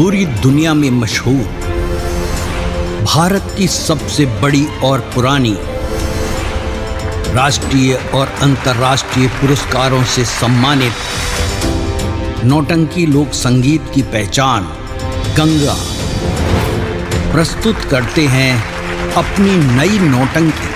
पूरी दुनिया में मशहूर, भारत की सबसे बड़ी और पुरानी, राष्ट्रीय और अंतर्राष्ट्रीय पुरस्कारों से सम्मानित नौटंकी लोक संगीत की पहचान गंगा प्रस्तुत करते हैं अपनी नई नौटंकी।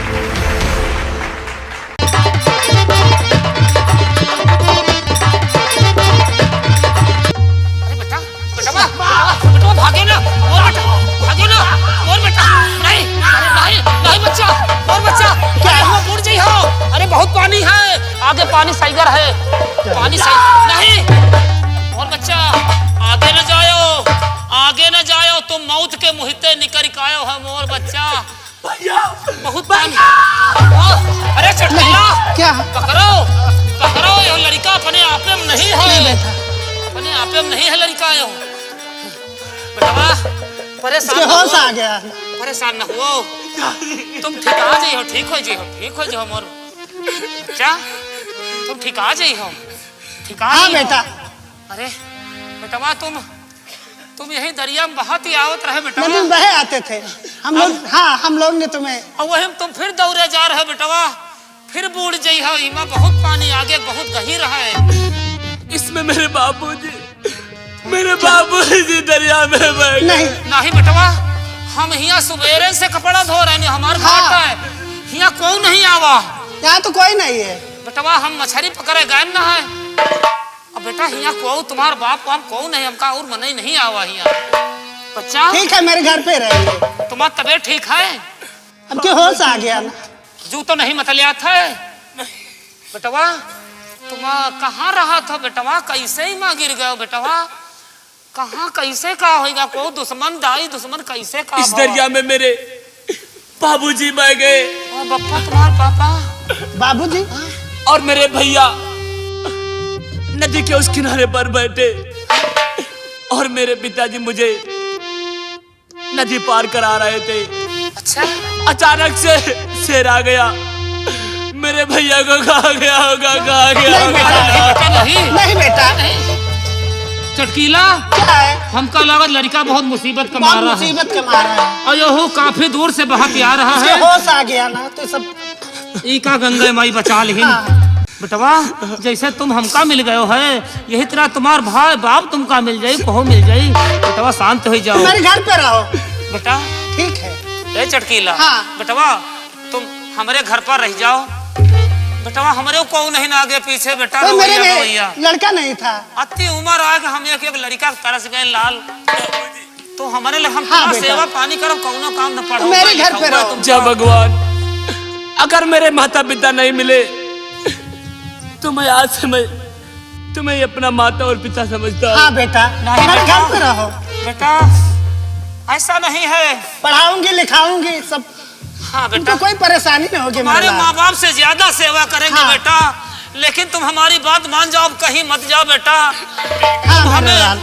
आगे पानी साइगर है, पानी सही नहीं। और बच्चा आगे न जाओ, आगे न जाओ, तुम मौत के मुहिते निकल के आयो है मोर बच्चा। भैया बहुत पानी। अरे चटकिला क्या पकड़ो पकड़ो, ये लड़का अपने आप में नहीं है, अपने आप में नहीं है लड़का। यो बेटा परेशान होश आ गया, परेशान न हो, तुम ठीक आ जाइयो, ठीक हो जाइयो, ठीक हो जाओ मोर बच्चा, तुम ठीक आ जाइए हो, ठीक आ हाँ बेटा। अरे बेटवा तुम यही दरिया में बहाती आवत रहे बेटवा। नहीं बहे आते थे हम लोग। हाँ हम लोग ने तुम्हें, और वही तुम फिर दौड़े जा रहे बेटवा, फिर बूढ़ जाई हो। इमा बहुत पानी आगे बहुत गहीर है। इसमें मेरे बाबूजी दरिया में बह गए। नहीं बेटवा, हम यहाँ सुबेरे से कपड़ा धो रहे हैं, हमारे घाट है, यहाँ कौन नहीं आवा। यहाँ तो कोई नहीं है बेटवा, हम मछली पकड़े गए ना है। अब बेटा यहाँ को तुम्हार बाप हम कौन है, हमका और मन नहीं आवा यहाँ बच्चा। ठीक है मेरे घर पे रहेंगे। तुम्हारा तबीयत ठीक है? अब क्यों होश आ गया ना? जू तो नहीं मतलिया था बेटवा, तुम कहाँ रहा था बेटवा, कैसे ही माँ गिर गए बेटवा, कहाँ कैसे का होगा, को दुश्मन दाई दुश्मन कैसे का। इस दरिया में मेरे बाबूजी बह गए। बप्पा तुम्हारे पापा बाबूजी और मेरे भैया नदी के उस किनारे पर बैठे, और मेरे पिताजी मुझे नदी पार करा रहे थे। अच्छा, अचानक से शेर आ गया, मेरे भैया को खा गया होगा, खा गया होगा। नहीं बेटा, चटकीला क्या है? हमका लगा लड़का बहुत मुसीबत का मारा है, मुसीबत का मारा है, और यो काफी दूर से बहक आ रहा है। होश आ गया ना तो सब का गंगे माई बचा लेकिन। हाँ। बेटवा जैसे तुम हमका मिल गए हो है, यही तरह तुम्हार भाई बाप तुमका मिल जाये, कहो मिल जाये। बेटवा शांत हो जाओ, मेरे घर पे रहो बेटा। ठीक है। ए चटकीला, हाँ। बेटवा तुम हमारे घर पर रह जाओ बेटवा, हमारे को नहीं ना आगे पीछे बेटा। मेरे लड़का नहीं था, अति उम्र आ के हम एक लड़का तरस गए लाल, तो हमारे लिए हम हाँ सेवा पानी करो, कौनो काम न पड़ो। मेरे घर पे रहो। जय भगवान, अगर मेरे माता पिता नहीं मिले तो मैं आज से तुम्हें अपना माता और पिता समझता हूँ। हाँ बेटा, मेरे घर पे रहो बेटा, ऐसा नहीं है, पढ़ाऊंगी लिखाऊंगी सब। हाँ बेटा, तुमको कोई परेशानी नहीं होगी। हमारे माँ बाप से ज्यादा सेवा करेंगे। हाँ। बेटा लेकिन तुम हमारी बात मान जाओ, कहीं मत जाओ बेटा। हाँ,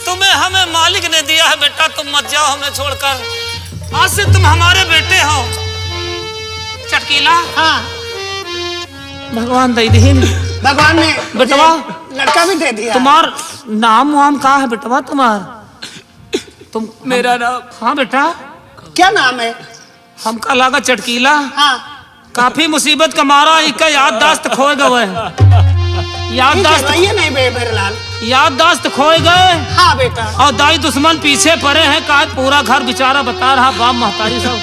तुम्हें हमें मालिक ने दिया है बेटा, तुम मत जाओ हमें छोड़कर, आज से तुम हमारे बेटे हो। चटकीला, हाँ भगवान दे दीन, भगवान ने बेटवा लड़का भी दे दिया। तुम्हार नाम वाम का है बेटवा तुम्हार? तुम मेरा नाम? हाँ बेटा। क्या नाम है? हमका लगा चटकीला। हाँ काफी मुसीबत का मारा, इनका याददाश्त खोए गए, याददाश्त नहीं मेरे लाल, याददाश्त खोए गए। हाँ बेटा, और दाई दुश्मन पीछे पड़े हैं, का पूरा घर बेचारा बता रहा, बाप महतारी सब।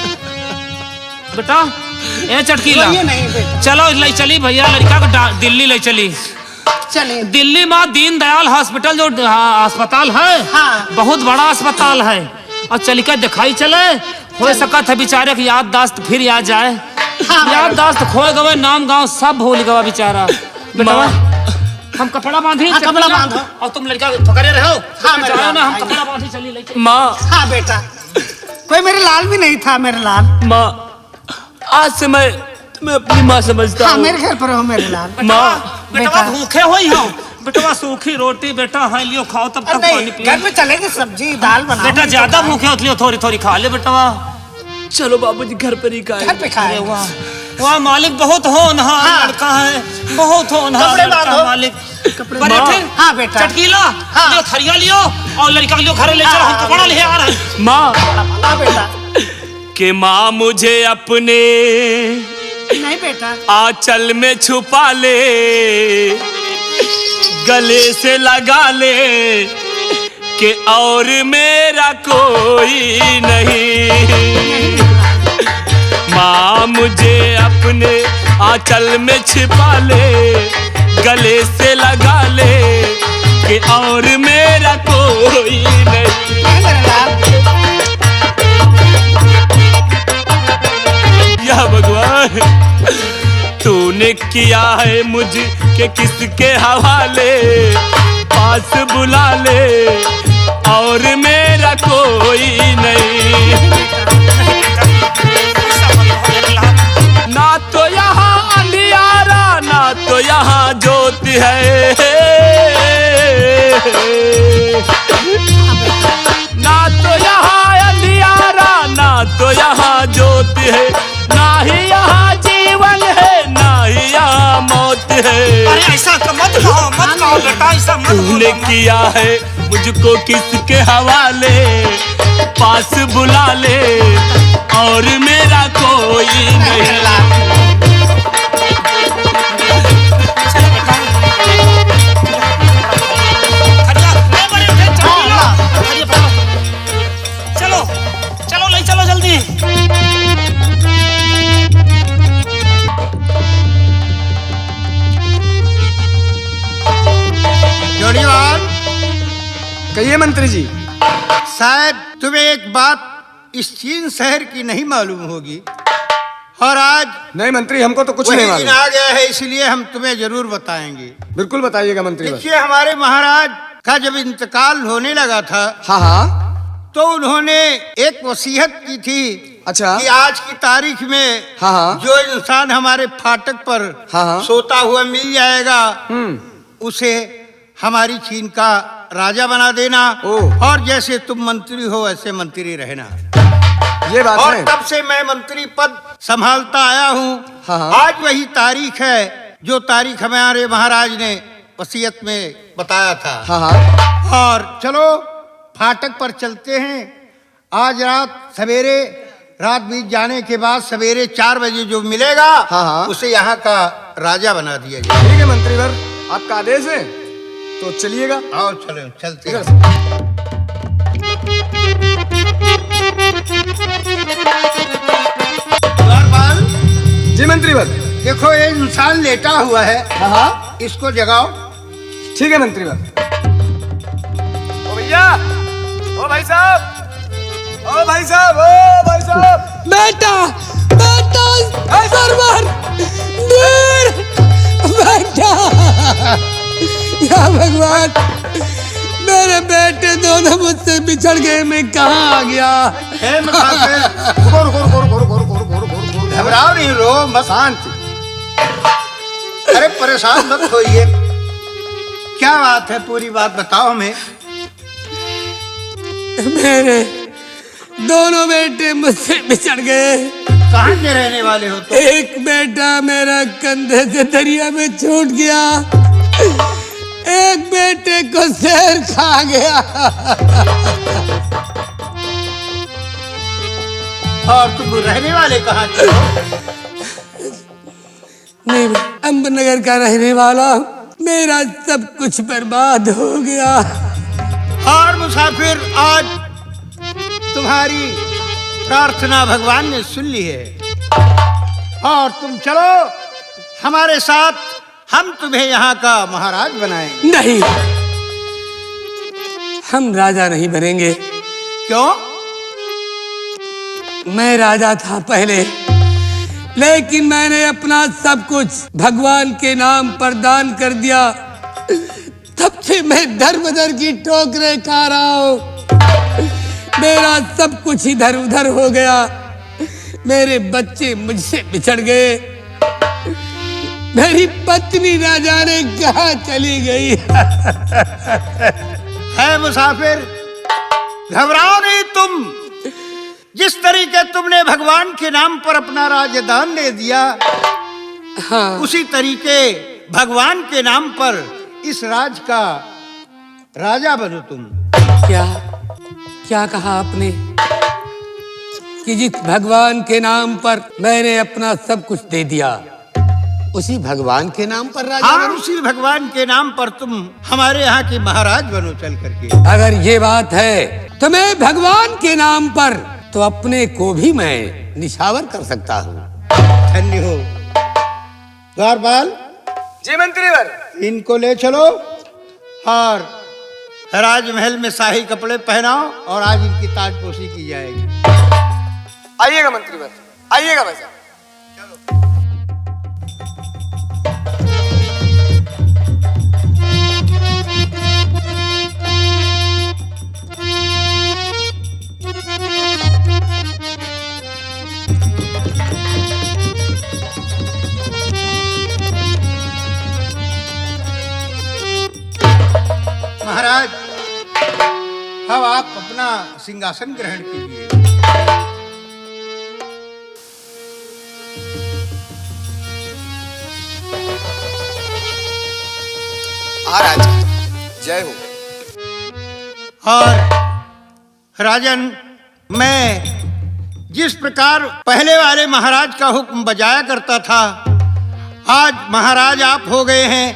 बेटा ए चटकीला, नहीं बेटा, चलो ले चली भैया, लड़का को दिल्ली ले चली। चलिए दिल्ली में दीन दयाल हॉस्पिटल जो अस्पताल है, हाँ। बहुत बड़ा अस्पताल है, और चल के दिखाई चले, हो सकता है बेचारे की याददाश्त फिर आ जाए। हाँ, याददाश्त खोए गए, नाम गांव सब भूल गया बेचारा। बेटा हम कपड़ा बांधी, हाँ, कपड़ा बांधो, और तुम लड़का पकड़े रहो। हाँ, ना हम कपड़ा बांधी चली ले चली। माँ, हाँ बेटा, कोई मेरे लाल भी नहीं था। मेरे लाल, माँ आज से मैं तुम्हें अपनी माँ समझता हूँ। हाँ मेरे घर पर रहो मेरे लाल। माँ बेटा भूखे हुई हो बेटा, सूखी रोटी बेटा है लियो, खाओ तब तक पानी पियो। घर पे चलेगी सब्जी दाल बना बेटा, ज्यादा भूखे होती हो, थोड़ी थोड़ी खा ले बेटा। चलो बाबूजी घर पर ही खाए। घर पे खाए। वाह मालिक, बहुत होनहार लड़का है, बहुत होनहार लड़का मालिक। कपड़े। बड़े थे? हाँ बेटा। चटकीला हाँ। लियो, थरिया लियो और लड़का लियो घर ले चलो, हम कपड़ा ले आ रहे हैं। माँ हाँ बेटा। कि माँ मुझे अपने नहीं बेटा। आंचल में छुपा ले, गले से लगा ले कि और मेरा कोई नहीं। माँ मुझे अपने आंचल में छिपा ले, गले से लगा ले कि और मेरा कोई नहीं। मेरा लाल। या भगवान, तूने किया है मुझ के किसके हवाले, पास बुला ले और मेरा कोई नहीं। ना तो यहाँ अंधियारा, ना तो यहाँ ज्योति है, ना तो यहाँ अंधियारा, ना तो यहाँ ज्योति है, ना ही यहाँ जीवन है, ना ही यहाँ मौत है। अरे ऐसा मत कहो बेटा, ऐसा मत तूने किया है मुझको किसके हवाले, पास बुला ले और मेरा कोई नहीं। चलो चलो ले चलो जल्दी। जोड़ीवाल, कहिए मंत्री जी। शायद तुम्हें एक बात इस चीन शहर की नहीं मालूम होगी, और आज नहीं मंत्री, हमको तो कुछ नहीं वही दिन मालूम। आ गया है, इसलिए हम तुम्हें जरूर बताएंगे। बिल्कुल बताइएगा मंत्री बस। देखिए, हमारे महाराज का जब इंतकाल होने लगा था, हाँ हाँ। तो उन्होंने एक वसीयत की थी। अच्छा। कि आज की तारीख में हाँ हाँ। जो इंसान हमारे फाटक पर हाँ हाँ। सोता हुआ मिल जाएगा, उसे हमारी चीन का राजा बना देना, और जैसे तुम मंत्री हो वैसे मंत्री रहना। ये बात और है। तब से मैं मंत्री पद संभालता आया हूँ। हाँ हाँ। आज वही तारीख है जो तारीख हमारे महाराज ने वसीयत में बताया था। हाँ हाँ। और चलो फाटक पर चलते हैं। आज रात बीत जाने के बाद सवेरे 4 बजे जो मिलेगा, हाँ हाँ। उसे यहाँ का राजा बना दिया जाए। ठीक है मंत्रीवर, आपका आदेश है तो चलिएगा। आओ चलो चलते हैं। द्वारपाल, जी मंत्रीवर। देखो ये इंसान लेटा हुआ है, हाँ हाँ। इसको जगाओ। ठीक है मंत्रीवर। ओ भैया, ओ भाई साहब, ओ भाई साहब, ओ भाई साहब। बेटा बेटा सरवर दूर बेटा, या भगवान, मेरे बेटे दोनों मुझसे बिछड़ गए, मैं कहाँ आ गया। हे घबराओ नहीं, रो मत, शांति। अरे परेशान मत होइए, क्या बात है, पूरी बात बताओ हमें। मेरे दोनों बेटे मुझसे बिछड़ गए। कहाँ के रहने वाले हो तुम? एक बेटा मेरा कंधे से दरिया में छूट गया, एक बेटे को शेर खा गया, और तुम रहने वाले कहाँ के हो? मैं अम्बनगर का रहने वाला हूँ। मेरा सब कुछ बर्बाद हो गया। और मुसाफिर, आज तुम्हारी प्रार्थना भगवान ने सुन ली है, और तुम चलो हमारे साथ, हम तुम्हें यहाँ का महाराज बनाएंगे। नहीं, हम राजा नहीं बनेंगे। क्यों? मैं राजा था पहले, लेकिन मैंने अपना सब कुछ भगवान के नाम पर दान कर दिया। तब से मैं दर बदर की ठोकरें खा रहा हूँ। मेरा सब कुछ इधर उधर हो गया। मेरे बच्चे मुझसे बिछड़ गए। मेरी पत्नी ना जाने कहाँ चली गई। है मुसाफिर, घबराओ नहीं तुम। जिस तरीके तुमने भगवान के नाम पर अपना राजदान दे दिया, हाँ। उसी तरीके भगवान के नाम पर इस राज का राजा बनो तुम। क्या क्या कहा आपने कि जिस भगवान के नाम पर मैंने अपना सब कुछ दे दिया, उसी भगवान के नाम पर राजा हाँ, बनो? उसी भगवान के नाम पर तुम हमारे यहाँ के महाराज बनो चल करके। अगर ये बात है तो मैं भगवान के नाम पर तो अपने को भी मैं निछावर कर सकता हूँ। धन्य हो। द्वारपाल, जी मंत्रीवर। इनको ले चलो और राजमहल में शाही कपड़े पहनाओ और आज इनकी ताजपोशी की जाएगी। आइएगा मंत्रीवर, आइएगा भाई साहब। महाराज, अब आप अपना सिंहासन ग्रहण कीजिए। महाराज जय हो। और राजन, मैं जिस प्रकार पहले वाले महाराज का हुक्म बजाया करता था, आज महाराज आप हो गए हैं।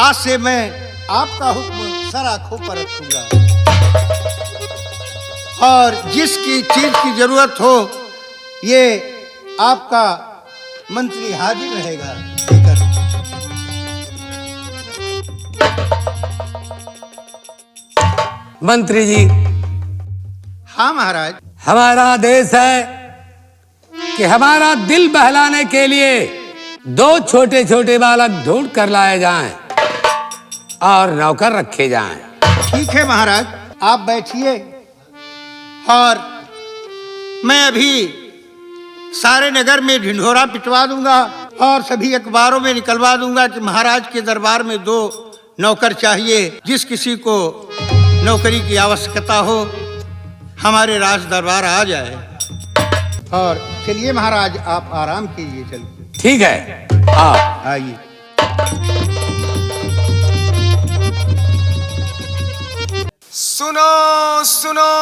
आज से मैं आपका हुक्म सर आंखों पर रखूंगा और जिसकी चीज की जरूरत हो ये आपका मंत्री हाजिर रहेगा। लेकर मंत्री जी, हाँ महाराज। हमारा आदेश है कि हमारा दिल बहलाने के लिए 2 छोटे छोटे बालक ढूंढ कर लाए जाएं और नौकर रखे जाएं। ठीक है महाराज, आप बैठिए और मैं अभी सारे नगर में ढिंढोरा पिटवा दूंगा और सभी अखबारों में निकलवा दूंगा कि महाराज के दरबार में 2 नौकर चाहिए। जिस किसी को नौकरी की आवश्यकता हो हमारे राज दरबार आ जाए। और चलिए महाराज, आप आराम कीजिए। चलिए। ठीक है, आप आइए। सुनो सुनो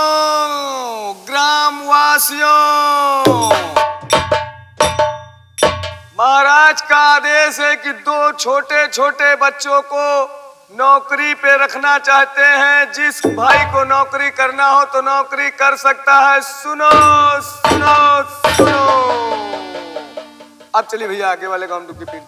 ग्रामवासियों, महाराज का आदेश है कि 2 छोटे छोटे बच्चों को नौकरी पे रखना चाहते हैं। जिस भाई को नौकरी करना हो तो नौकरी कर सकता है। सुनो सुनो सुनो। अब चलिए भैया, आगे वाले गांव की पीठ।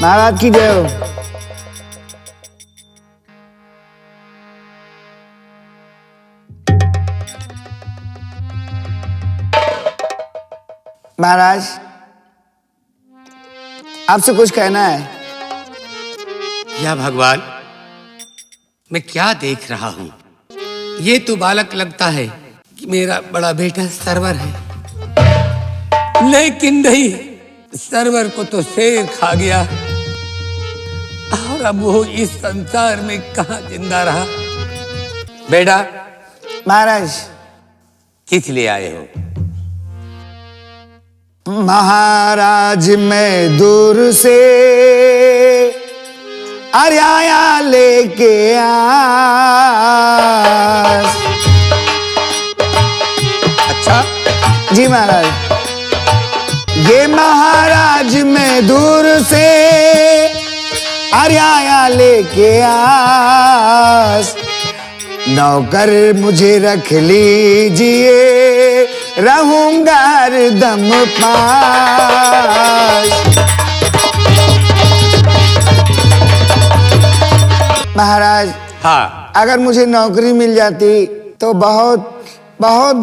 महाराज की जय हो। महाराज, आपसे कुछ कहना है। या भगवान, मैं क्या देख रहा हूँ? ये तो बालक लगता है कि मेरा बड़ा बेटा सरवर है, लेकिन नहीं, सरवर को तो शेर खा गया और अब वो इस संसार में कहाँ जिंदा रहा। बेटा, महाराज, किस लिए आए हो? महाराज मैं दूर से आया लेके आस। अच्छा जी महाराज, ये महाराज मैं दूर से आया लेके आस। नौकर मुझे रख लीजिए, रहूंगा हरदम पास। महाराज, हाँ, अगर मुझे नौकरी मिल जाती तो बहुत बहुत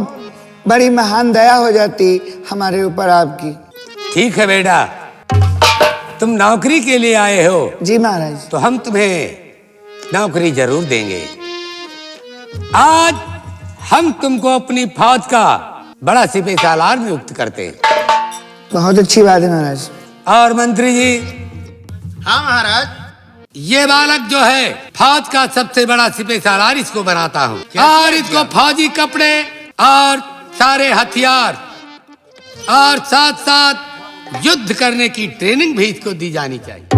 बड़ी महान दया हो जाती हमारे ऊपर आपकी। ठीक है बेटा, तुम नौकरी के लिए आए हो जी महाराज। तो हम तुम्हें नौकरी जरूर देंगे। आज हम तुमको अपनी फौज का बड़ा सिपह सालार नियुक्त करते हैं। बहुत अच्छी बात है महाराज। और मंत्री जी, हाँ महाराज, ये बालक जो है फौज का सबसे बड़ा सिपह सालार इसको बनाता हूँ और इसको फौजी कपड़े और सारे हथियार और साथ साथ युद्ध करने की ट्रेनिंग भी इसको दी जानी चाहिए।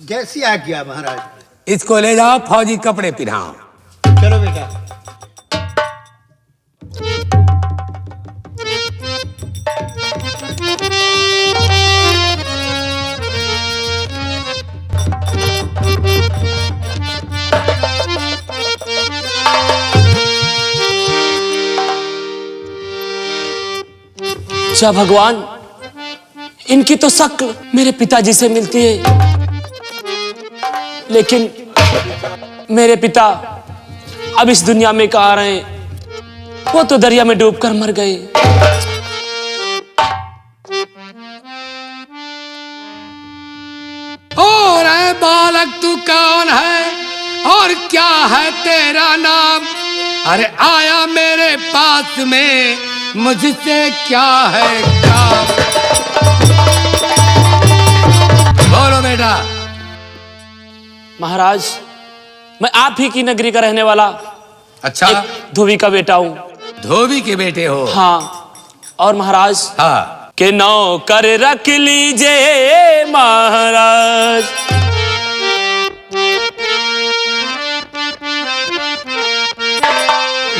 जैसी आज्ञा महाराज। इसको ले जाओ फौजी कपड़े पहनाओ। चलो बेटा। अच्छा भगवान, इनकी तो शक्ल मेरे पिताजी से मिलती है, लेकिन मेरे पिता अब इस दुनिया में कहाँ रहे? वो तो दरिया में डूबकर मर गए। और ऐ बालक तू कौन है और क्या है तेरा नाम? अरे आया मेरे पास में मुझसे क्या है काम? बोलो बेटा। महाराज, मैं आप ही की नगरी का रहने वाला अच्छा, एक धोबी का बेटा हूँ। धोबी के बेटे हो? हाँ। और महाराज हाँ। के नौकर रख लीजिए महाराज,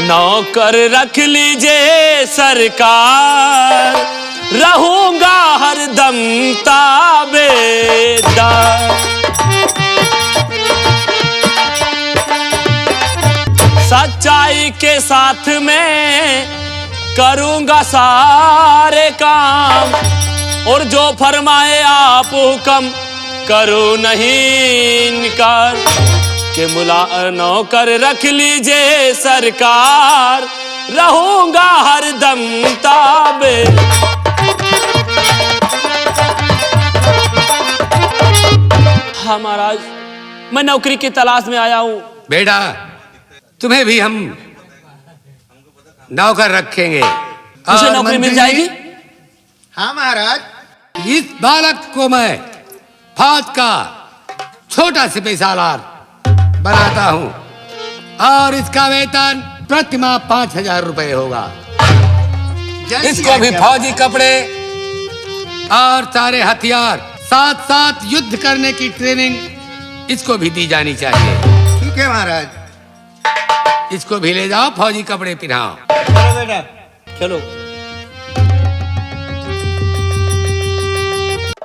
नौकर रख लीजिए सरकार, रहूंगा हरदम ताबेदार। सच्चाई के साथ में करूंगा सारे काम, और जो फरमाए आप हुक्म करूं नहीं इनकार। के मुला नौकर रख लीजिए सरकार, रहूंगा हरदम ताबे। हाँ महाराज, मैं नौकरी की तलाश में आया हूँ। बेटा, तुम्हें भी हम नौकर रखेंगे। मुझे नौकरी मिल जाएगी? हाँ महाराज। इस बालक को मैं फौज का छोटा सिपह सालार बनाता हूँ और इसका वेतन प्रति माह 5,000 रुपए होगा। इसको भी फौजी कपड़े और सारे हथियार, साथ साथ युद्ध करने की ट्रेनिंग इसको भी दी जानी चाहिए। ठीक है महाराज। इसको भी ले जाओ फौजी कपड़े पहनाओ। चलो बेटा चलो।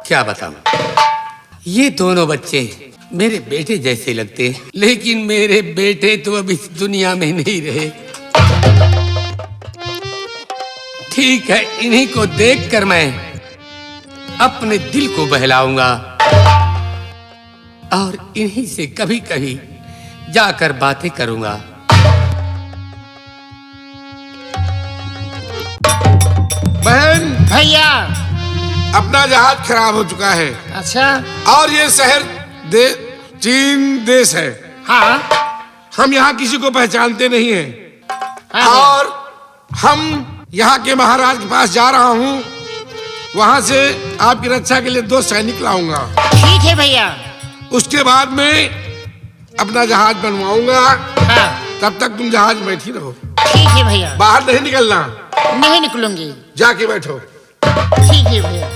क्या बताऊं, ये दोनों बच्चे मेरे बेटे जैसे लगते हैं, लेकिन मेरे बेटे तो अब इस दुनिया में नहीं रहे। ठीक है, इन्हीं को देखकर मैं अपने दिल को बहलाऊंगा और इन्हीं से कभी कभी जाकर बातें करूंगा। बहन, भैया। अपना जहाज खराब हो चुका है। अच्छा। और ये शहर चीन देश है। हाँ। हम यहाँ किसी को पहचानते नहीं हैं। हाँ। और हम यहाँ के महाराज के पास जा रहा हूँ, वहाँ से आपकी रक्षा के लिए 2 सैनिक लाऊंगा। ठीक है भैया। उसके बाद में अपना जहाज बनवाऊंगा। हाँ। तब तक तुम जहाज में बैठी रहो। ठीक है भैया। बाहर नहीं निकलना। नहीं निकलूंगी। जाके बैठो। ठीक है भैया।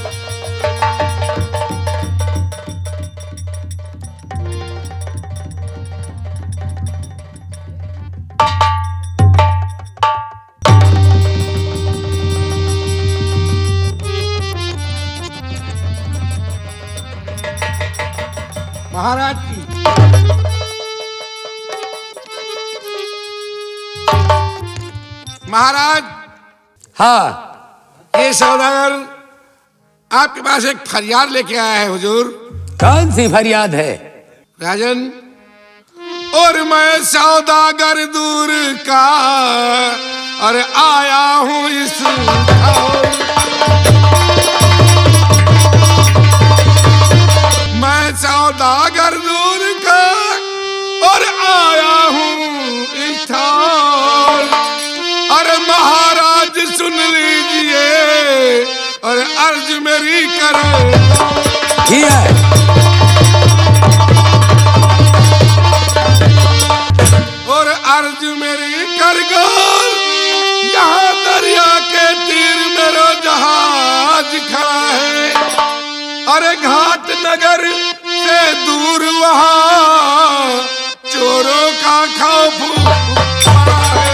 महाराज की महाराज। हाँ। ये सौदागर आपके पास एक फरियाद लेके आया है हुजूर। कौन सी फरियाद है? राजन, और मैं सौदागर दूर का और आया हूँ इस मैं सौदागर दूर का और आया हूँ इस अरे महाराज सुन लीजिए और अर्ज मेरी करो। ठीक है। अरे घाट नगर से दूर वहाँ चोरों का खौफ पड़ा है।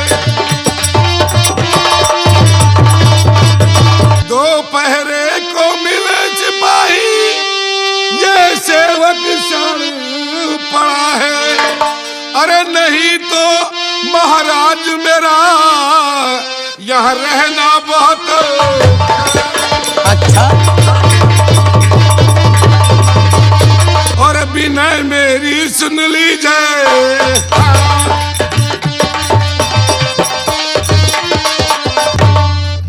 दो पहरे को मिले सिपाही ये सेवक क्षण पड़ा है। अरे नहीं तो महाराज मेरा यहाँ रहना बहुत अच्छा। और विनय मेरी सुन लीजिए।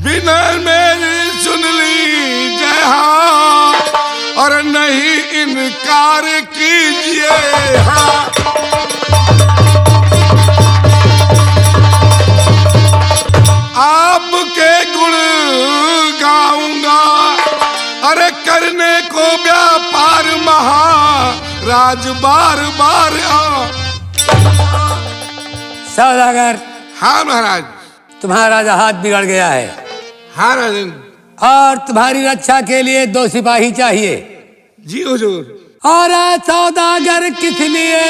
विनय मेरी सुन लीजिए हाँ, और नहीं इनकार कीजिए हाँ। आपके गुण गाऊंगा, अरे करने को व्यापार महाराज बार बार सौदागर, हाँ महाराज। तुम्हारा जहाज बिगड़ गया है। हाँ राजन। और तुम्हारी रक्षा के लिए 2 सिपाही चाहिए। जी हुजूर। और सौदागर किस लिए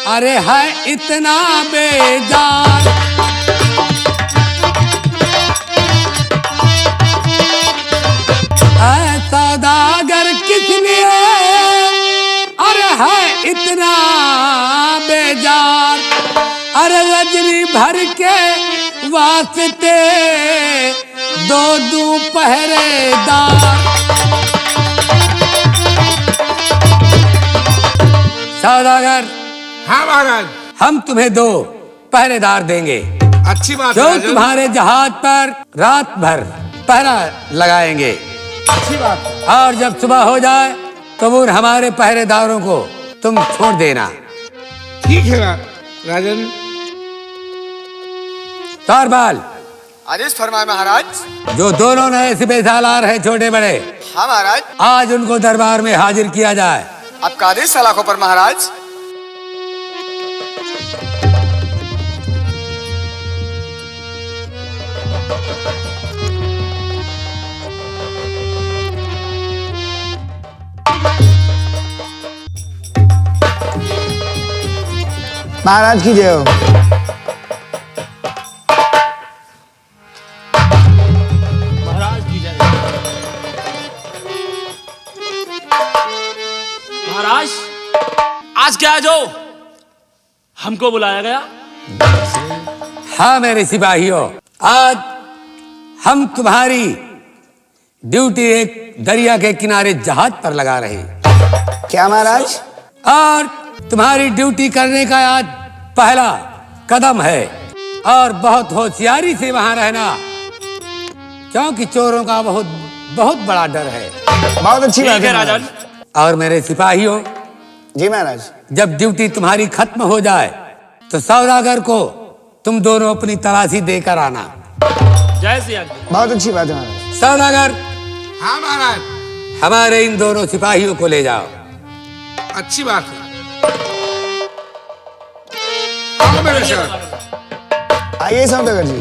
अरे है इतना बेजार? सौदागर किस लिए अरे है इतना बेजार? अरे रजनी भर के वास्ते 2 पहरेदार। सौदागर, हाँ महाराज। हम तुम्हें 2 पहरेदार देंगे अच्छी बात जो है राजन। तुम्हारे जहाज पर रात भर पहरा लगाएंगे। अच्छी बात है। और जब सुबह हो जाए तो उन हमारे पहरेदारों को तुम छोड़ देना। ठीक है राजन। तौरबाल, आदेश फरमाए महाराज। जो दोनों नए सिपह सालार हैं छोटे बड़े, हाँ महाराज। आज उनको दरबार में हाजिर किया जाए। आपका आदेश सलाखों पर महाराज। महाराज की जय हो। महाराज की जय। महाराज, आज क्या जो हमको बुलाया गया? हाँ मेरे सिपाहियों, आज हम तुम्हारी ड्यूटी एक दरिया के किनारे जहाज पर लगा रहे हैं। क्या महाराज? और तुम्हारी ड्यूटी करने का आज पहला कदम है। और बहुत होशियारी से वहां रहना, क्योंकि चोरों का बहुत बड़ा डर है। बहुत अच्छी बात ठीक है है राजन। महाराज। और मेरे सिपाहियों, जी महाराज। जब ड्यूटी तुम्हारी खत्म हो जाए तो सौदागर को तुम दोनों अपनी तलाशी देकर आना। जय श्री राम। बहुत अच्छी बात है महाराज। सौदागर, हाँ महाराज। हमारे इन दोनों सिपाहियों को ले जाओ। अच्छी बात है। आओ मेरे साथ। आइए सौदागर जी।